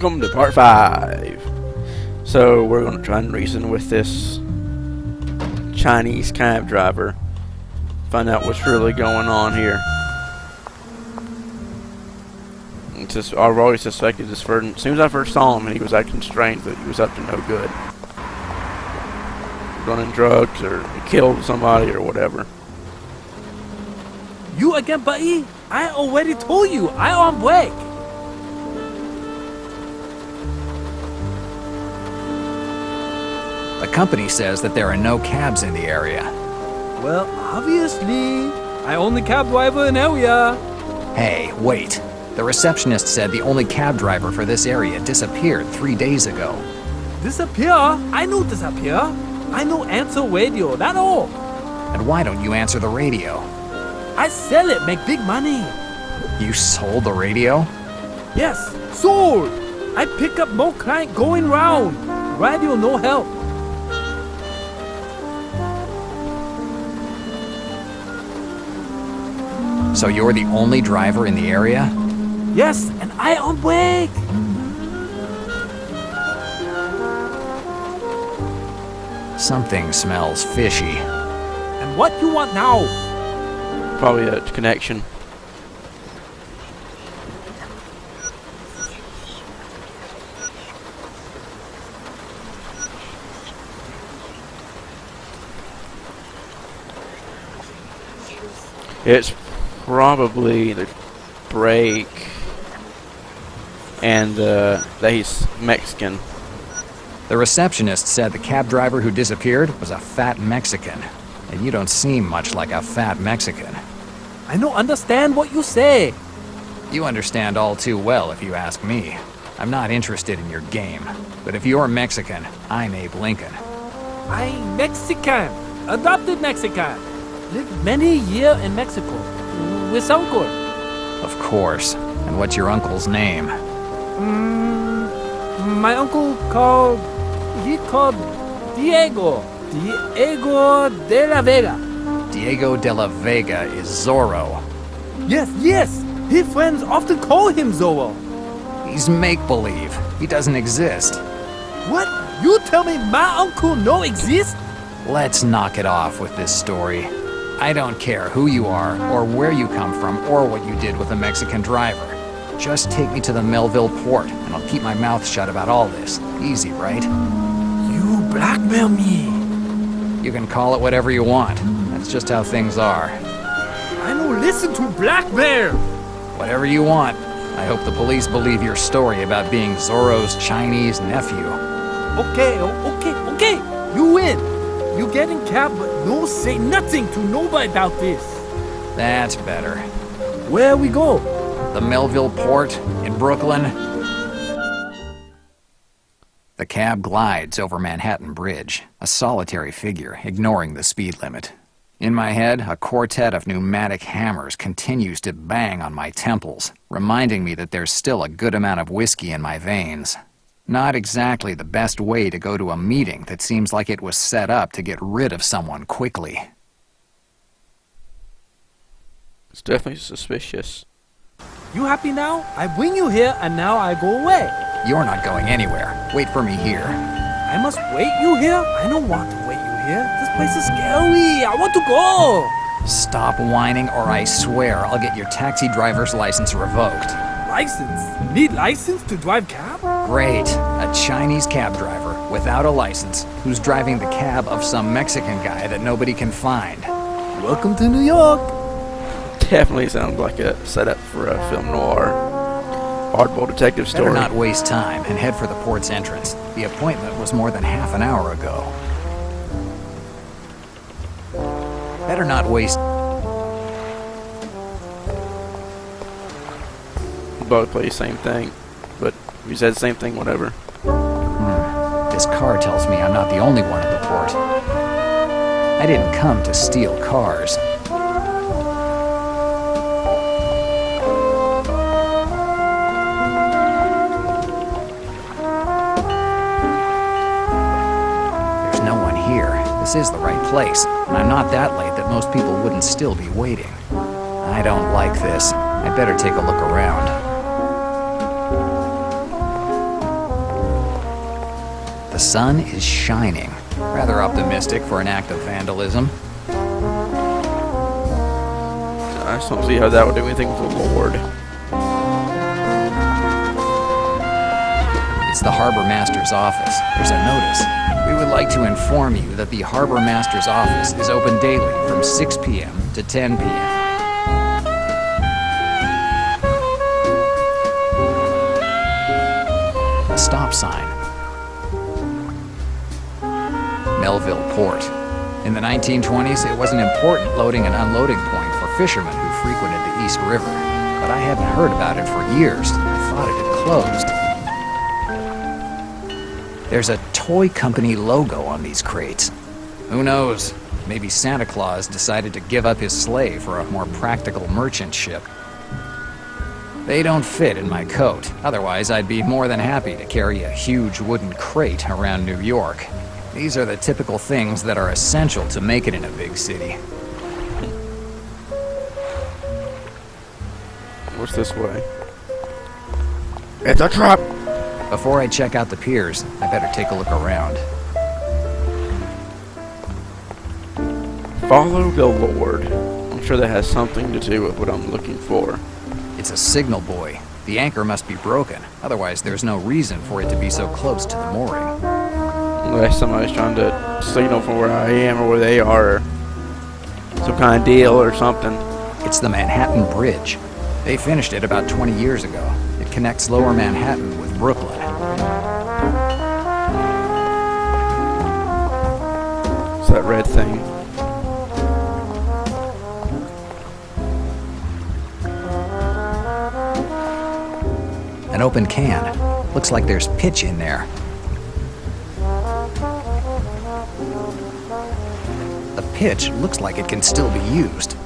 Welcome to part 5. So we're going to try and reason with this Chinese cab driver. Find out what's really going on here. I've always suspected this as soon as I first saw him and he was acting strange that he was up to no good. Running drugs or killed somebody or whatever. You again, buddy? I already told you, I on break. The company says that there are no cabs in the area. Well, obviously. I only cab driver in area. Hey, wait. The receptionist said the only cab driver for this area disappeared 3 days ago. Disappear? I know disappear. I know answer radio, that all. And why don't you answer the radio? I sell it, make big money. You sold the radio? Yes, sold. I pick up more client going round. Radio no help. So you're the only driver in the area? Yes, and I on break. Something smells fishy. And what you want now? Probably a connection. It's probably the brake and that he's Mexican. The receptionist said the cab driver who disappeared was a fat Mexican. And you don't seem much like a fat Mexican. I don't understand what you say. You understand all too well if you ask me. I'm not interested in your game. But if you're Mexican, I'm Abe Lincoln. I'm Mexican. Adopted Mexican. Lived many years in Mexico. With uncle. Of course. And what's your uncle's name? My uncle called Diego. Diego de la Vega. Diego de la Vega is Zorro. Yes. His friends often call him Zorro. He's make-believe. He doesn't exist. What? You tell me my uncle no exist? Let's knock it off with this story. I don't care who you are, or where you come from, or what you did with a Mexican driver. Just take me to the Melville port, and I'll keep my mouth shut about all this. Easy, right? You blackmail me. You can call it whatever you want. That's just how things are. I don't listen to blackmail. Whatever you want. I hope the police believe your story about being Zorro's Chinese nephew. Okay. You win. You get in cab, but no say nothing to nobody about this. That's better. Where we go? The Melville port in Brooklyn. The cab glides over Manhattan Bridge, a solitary figure ignoring the speed limit. In my head, a quartet of pneumatic hammers continues to bang on my temples, reminding me that there's still a good amount of whiskey in my veins. Not exactly the best way to go to a meeting that seems like it was set up to get rid of someone quickly. It's definitely suspicious. You happy now? I bring you here and now I go away. You're not going anywhere. Wait for me here. I must wait you here? I don't want to wait you here. This place is scary. I want to go. Stop whining or I swear I'll get your taxi driver's license revoked. License? Need license to drive cab? Great. A Chinese cab driver without a license who's driving the cab of some Mexican guy that nobody can find. Welcome to New York. Definitely sounds like a setup for a film noir. Hardball detective story. Better not waste time and head for the port's entrance. The appointment was more than half an hour ago. Better not waste... Both play the same thing, but if you said the same thing, whatever. This car tells me I'm not the only one at the port. I didn't come to steal cars. There's no one here. This is the right place, and I'm not that late that most people wouldn't still be waiting. I don't like this. I'd better take a look around. sun is shining. Rather optimistic for an act of vandalism. I just don't see how that would do anything with the Lord. It's the Harbor Master's office. There's a notice. We would like to inform you that the Harbor Master's office is open daily from 6 p.m. to 10 p.m. A stop sign. Melville Port. In the 1920s, it was an important loading and unloading point for fishermen who frequented the East River, but I hadn't heard about it for years. I thought it had closed. There's a toy company logo on these crates. Who knows? Maybe Santa Claus decided to give up his sleigh for a more practical merchant ship. They don't fit in my coat. Otherwise, I'd be more than happy to carry a huge wooden crate around New York. These are the typical things that are essential to make it in a big city. What's this way? It's a trap! Before I check out the piers, I better take a look around. Follow the Lord. I'm sure that has something to do with what I'm looking for. It's a signal buoy. The anchor must be broken. Otherwise, there's no reason for it to be so close to the mooring. Unless somebody's trying to signal from where I am or where they are. Or some kind of deal or something. It's the Manhattan Bridge. They finished it about 20 years ago. It connects Lower Manhattan with Brooklyn. It's that red thing. An open can. Looks like there's pitch in there. The pitch looks like it can still be used.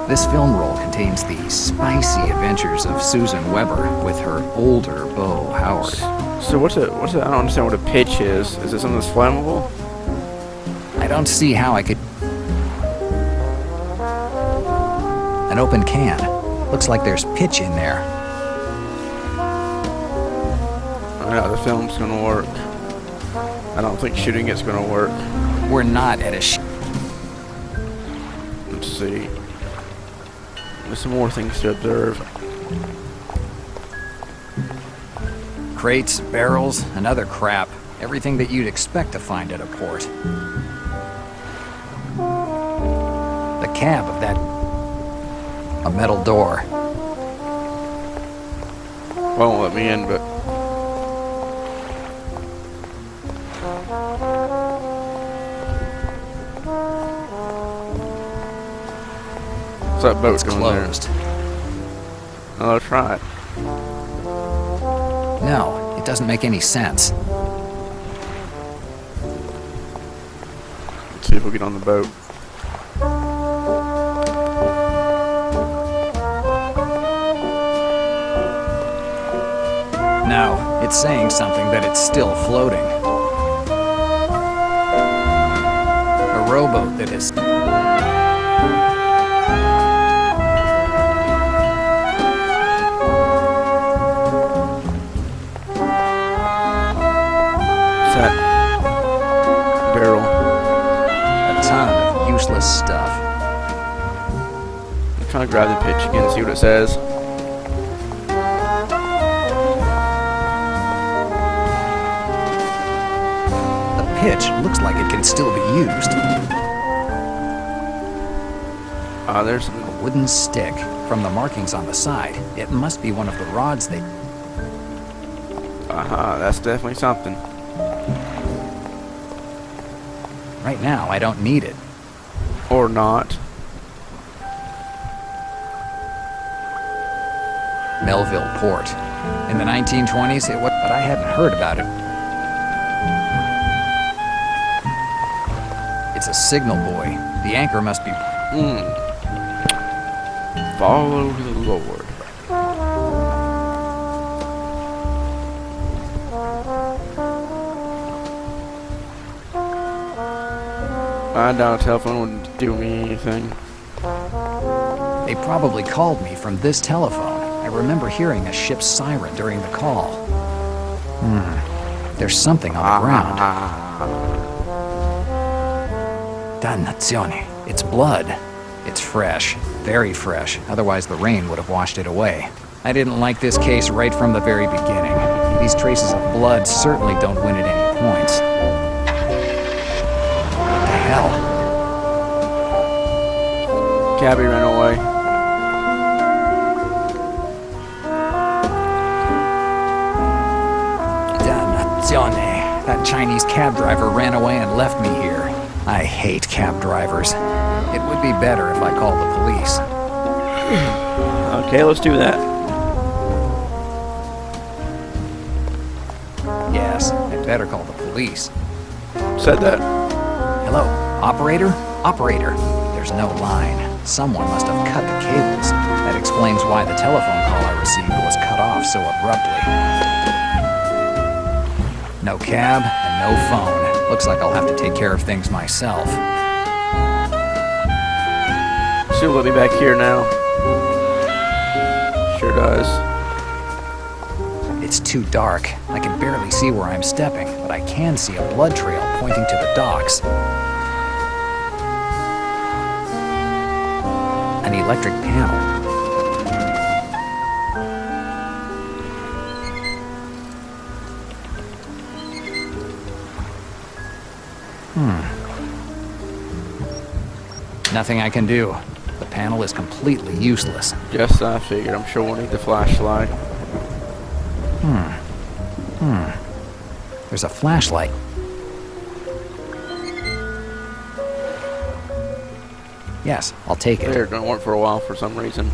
This film roll contains the spicy adventures of Susan Weber with her older beau, Howard. So what's it? I don't understand what a pitch is. Is it something that's flammable? I don't see how I could... An open can. Looks like there's pitch in there. I know the film's gonna work. I don't think shooting it's gonna work. We're not at a Let's see. There's some more things to observe. Crates, barrels, and other crap. Everything that you'd expect to find at a port. The cab of that... A metal door. Won't let me in, but... What's that boat It's going closed. there? Oh, let's try it. No, it doesn't make any sense. Let's see if we get on the boat. No, it's saying something that it's still floating. A rowboat that is... That barrel. A ton of useless stuff. I'm trying to grab the pitch again and see what it says. The pitch looks like it can still be used. There's A wooden stick. From the markings on the side, it must be one of the rods they... that's definitely something. Right now, I don't need it. Or not. Melville Port. In the 1920s, it was... But I hadn't heard about it. It's a signal buoy. The anchor must be... Follow the Lord. I doubt a telephone would do me anything. They probably called me from this telephone. I remember hearing a ship's siren during the call. There's something on the ground. Dannazione. It's blood. It's fresh. Very fresh. Otherwise the rain would have washed it away. I didn't like this case right from the very beginning. These traces of blood certainly don't win at any points. What the hell? Cabby ran away. Dannazione. That Chinese cab driver ran away and left me here. I hate cab drivers. It would be better if I called the police. Okay, let's do that. Yes, I'd better call the police. Said that. Hello, operator? Operator. There's no line. Someone must have cut the cables. That explains why the telephone call I received was cut off so abruptly. No cab and no phone. Looks like I'll have to take care of things myself. She'll let me back here now. Sure does. It's too dark. I can barely see where I'm stepping, but I can see a blood trail pointing to the docks. An electric panel. Nothing I can do. The panel is completely useless. Just I figured. I'm sure we'll need the flashlight. There's a flashlight. Yes, I'll take it. They're gonna work for a while for some reason.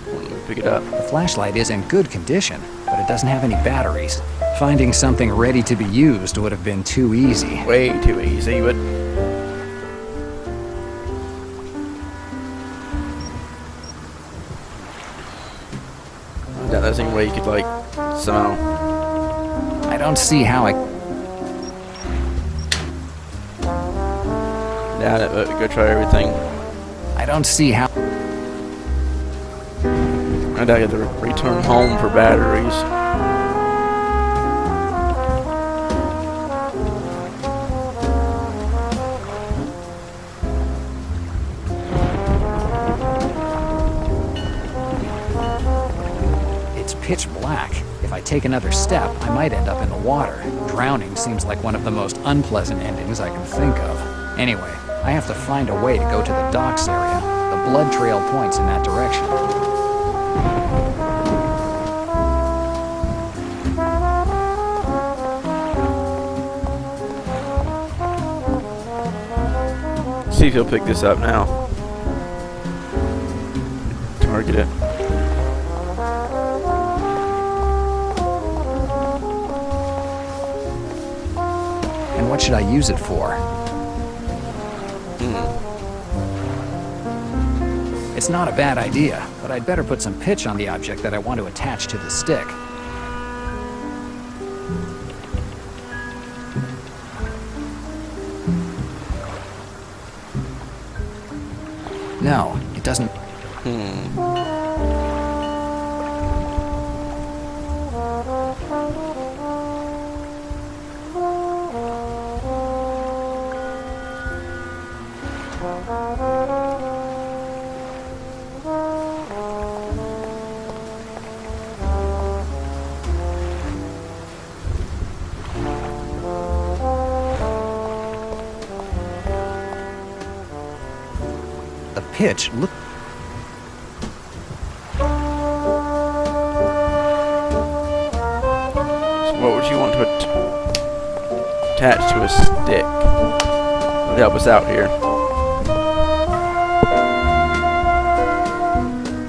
Let me pick it up. The flashlight is in good condition, but it doesn't have any batteries. Finding something ready to be used would have been too easy. Way too easy, but that's the only way you could, like, somehow. I don't see how I... Doubt it, but go try everything. I don't see how... I doubt you have to return home for batteries. It's pitch black. If I take another step, I might end up in the water. Drowning seems like one of the most unpleasant endings I can think of. Anyway, I have to find a way to go to the docks area. The blood trail points in that direction. See if he'll pick this up now. Target it. And what should I use it for? It's not a bad idea, but I'd better put some pitch on the object that I want to attach to the stick. No, it doesn't... The pitch, look... What would you want to attach to a stick? Would help us out here.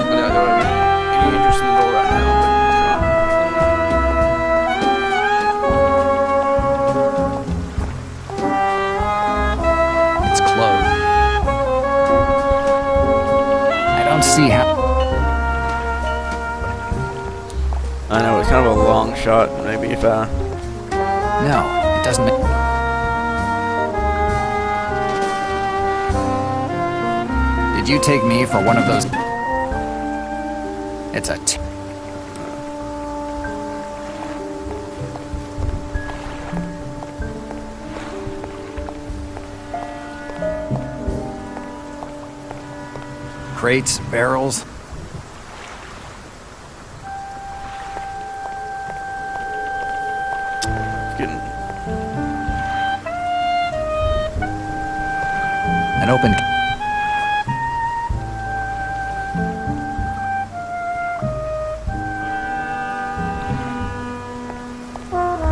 I don't have any interest in the door right now, It's closed. I don't see how... I know, it's kind of a long shot. Maybe if I... No, it doesn't... Did you take me for one of those... It's a crates, barrels. Getting An open.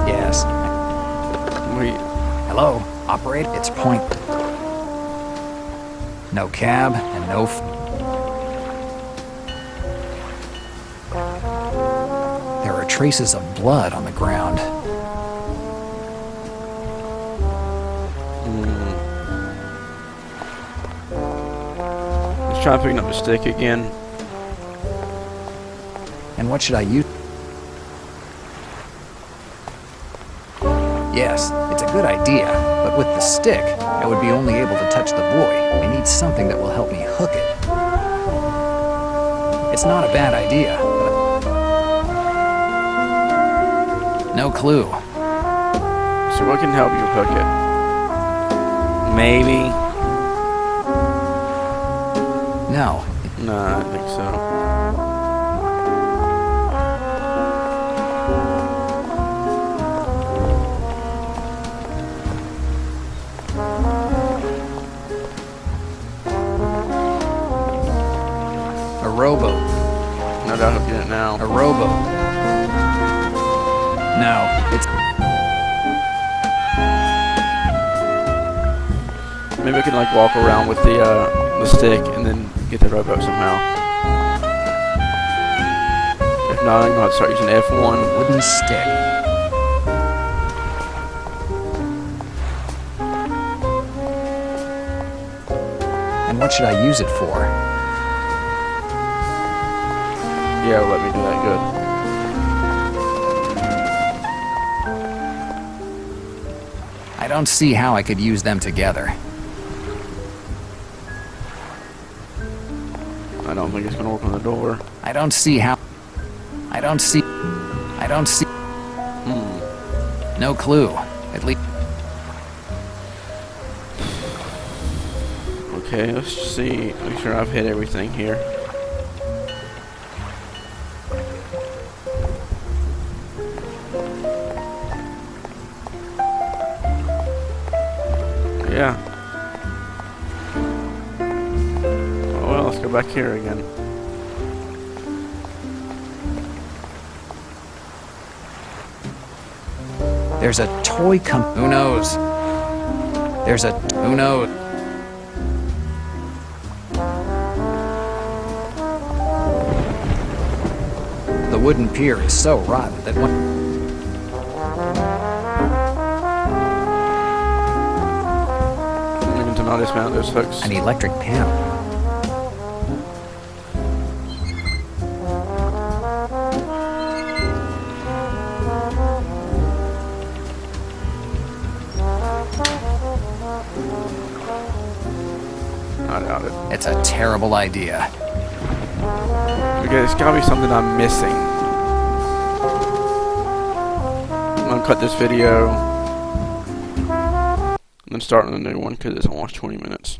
Yes. wait. Hello, operator. It's point. No cab and no. There are traces of blood on the ground. Let's try picking up the stick again. And what should I use? Yes, it's a good idea, but with the stick, I would be only able to touch the buoy. I need something that will help me hook it. It's not a bad idea, but no clue. So what can help you hook it? Maybe. No. No, I don't think so. A rowboat. No doubt hooking it now. A rowboat. No, it's... Maybe I can like walk around with the stick and then get the rowboat somehow. If not, I'm gonna start using F1. wooden stick. And what should I use it for? Yeah, let me do that. Good. I don't see how I could use them together. I don't think it's gonna work on the door. I don't see how. I don't see. No clue. At least. Okay, let's see. Make sure I've hit everything here. Yeah. Oh, well, let's go back here again. There's a toy Who knows? There's a. Who knows? The wooden pier is so rotten that one. I can now dismount those hooks. An electric panel. I doubt it. It's a terrible idea. Okay, there's gotta be something I'm missing. I'm gonna cut this video and then start on a new one because it's almost 20 minutes.